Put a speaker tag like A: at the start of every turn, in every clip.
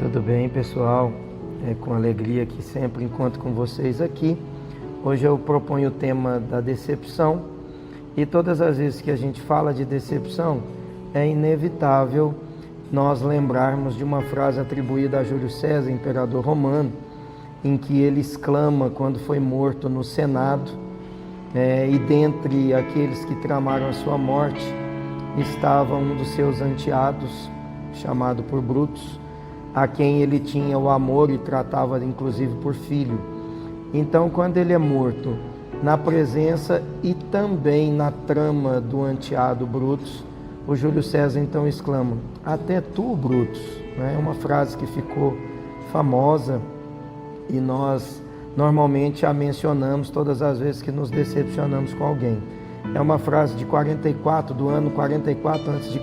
A: Tudo bem, pessoal? É com alegria que sempre encontro com vocês aqui. Hoje eu proponho o tema da decepção, e todas as vezes que a gente fala de decepção, é inevitável nós lembrarmos de uma frase atribuída a Júlio César, imperador romano, em que ele exclama quando foi morto no Senado, e dentre aqueles que tramaram a sua morte, estava um dos seus enteados, chamado por Brutus, a quem ele tinha o amor e tratava inclusive por filho. Então, quando ele é morto, na presença e também na trama do enteado Brutus, o Júlio César então exclama: até tu, Brutus. É uma frase que ficou famosa e nós normalmente a mencionamos todas as vezes que nos decepcionamos com alguém. É uma frase de 44, do ano 44 a.C.,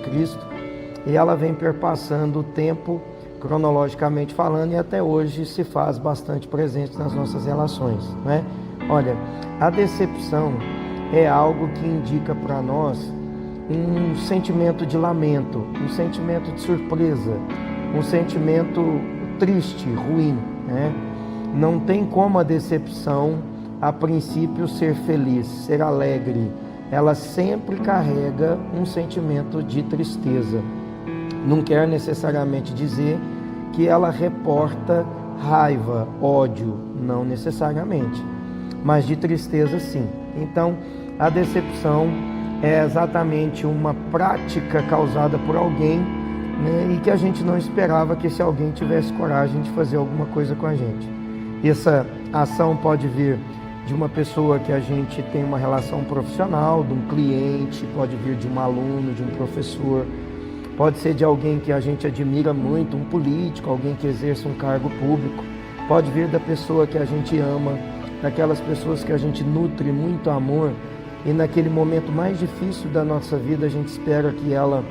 A: e ela vem perpassando o tempo, cronologicamente falando, e até hoje se faz bastante presente nas nossas relações, né? Olha, a decepção é algo que indica para nós um sentimento de lamento, um sentimento de surpresa, um sentimento triste, ruim, né? Não tem como a decepção, a princípio, ser feliz, ser alegre. Ela sempre carrega um sentimento de tristeza. Não quer necessariamente dizer que ela reporta raiva, ódio, não necessariamente, mas de tristeza sim. Então, a decepção é exatamente uma prática causada por alguém, né, e que a gente não esperava que esse alguém tivesse coragem de fazer alguma coisa com a gente. Essa ação pode vir de uma pessoa que a gente tem uma relação profissional, de um cliente, pode vir de um aluno, de um professor, pode ser de alguém que a gente admira muito, um político, alguém que exerce um cargo público, pode vir da pessoa que a gente ama, daquelas pessoas que a gente nutre muito amor, e naquele momento mais difícil da nossa vida a gente espera que ela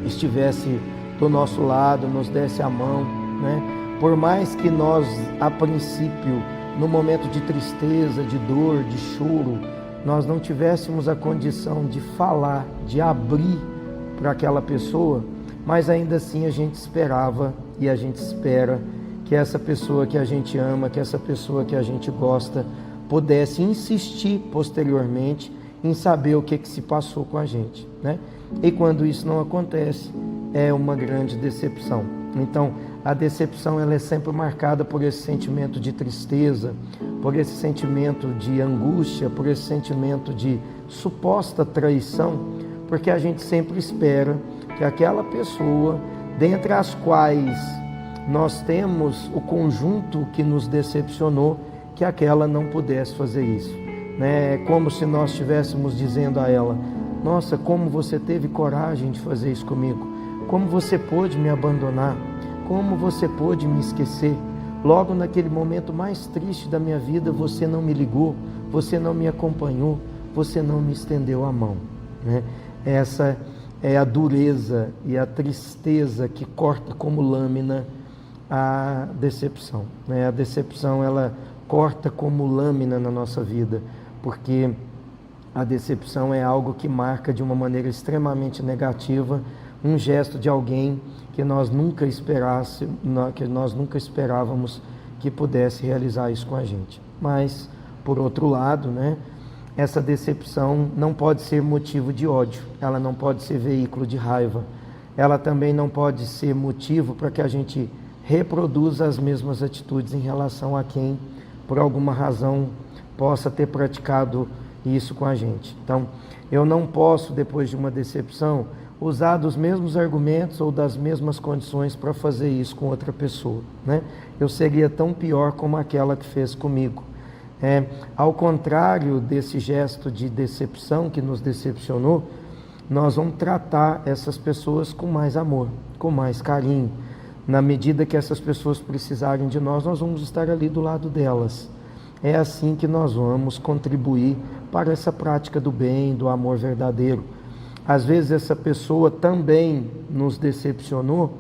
A: estivesse do nosso lado, nos desse a mão, né? Por mais que nós, a princípio, no momento de tristeza, de dor, de choro, nós não tivéssemos a condição de falar, de abrir para aquela pessoa, mas ainda assim a gente esperava e a gente espera que essa pessoa que a gente ama, que essa pessoa que a gente gosta, pudesse insistir posteriormente em saber o que se passou com a gente, né? E quando isso não acontece, é uma grande decepção. Então, a decepção ela é sempre marcada por esse sentimento de tristeza, por esse sentimento de angústia, por esse sentimento de suposta traição, porque a gente sempre espera que aquela pessoa, dentre as quais nós temos o conjunto que nos decepcionou, que aquela não pudesse fazer isso, né? É como se nós estivéssemos dizendo a ela: nossa, como você teve coragem de fazer isso comigo, como você pôde me abandonar, como você pôde me esquecer, logo naquele momento mais triste da minha vida você não me ligou, você não me acompanhou, você não me estendeu a mão, né? Essa é a dureza e a tristeza que corta como lâmina a decepção, né? A decepção ela corta como lâmina na nossa vida, porque a decepção é algo que marca de uma maneira extremamente negativa um gesto de alguém que nós nunca esperávamos que pudesse realizar isso com a gente. Mas, por outro lado, né, essa decepção não pode ser motivo de ódio, ela não pode ser veículo de raiva, ela também não pode ser motivo para que a gente reproduza as mesmas atitudes em relação a quem, por alguma razão, possa ter praticado isso com a gente. Então, eu não posso, depois de uma decepção, usar dos mesmos argumentos ou das mesmas condições para fazer isso com outra pessoa, né? Eu seria tão pior como aquela que fez comigo. Ao contrário desse gesto de decepção que nos decepcionou, nós vamos tratar essas pessoas com mais amor, com mais carinho. Na medida que essas pessoas precisarem de nós, nós vamos estar ali do lado delas. É assim que nós vamos contribuir para essa prática do bem, do amor verdadeiro. Às vezes essa pessoa também nos decepcionou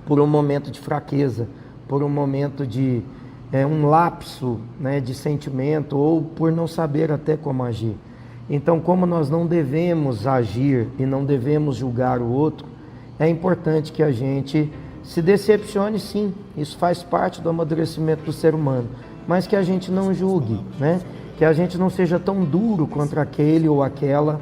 A: por um momento de fraqueza, por um momento de um lapso, né, de sentimento, ou por não saber até como agir. Então, como nós não devemos agir e não devemos julgar o outro, é importante que a gente se decepcione sim, isso faz parte do amadurecimento do ser humano, mas que a gente não julgue, né? Que a gente não seja tão duro contra aquele ou aquela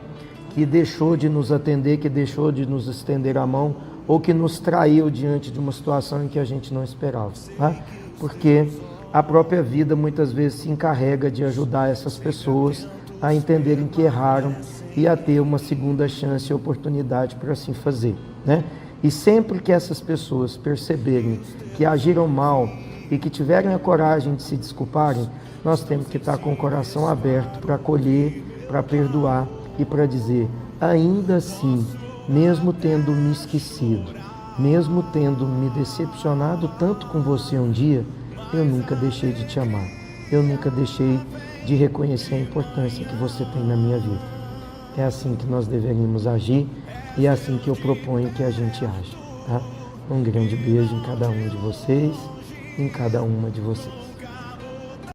A: que deixou de nos atender, que deixou de nos estender a mão ou que nos traiu diante de uma situação em que a gente não esperava, tá? Porque a própria vida muitas vezes se encarrega de ajudar essas pessoas a entenderem que erraram e a ter uma segunda chance e oportunidade para assim fazer, né? E sempre que essas pessoas perceberem que agiram mal e que tiverem a coragem de se desculparem, nós temos que estar com o coração aberto para acolher, para perdoar e para dizer, ainda assim, mesmo tendo me esquecido, mesmo tendo me decepcionado tanto com você um dia, eu nunca deixei de te amar, eu nunca deixei de reconhecer a importância que você tem na minha vida. É assim que nós deveríamos agir e é assim que eu proponho que a gente aja, tá? Um grande beijo em cada um de vocês, em cada uma de vocês.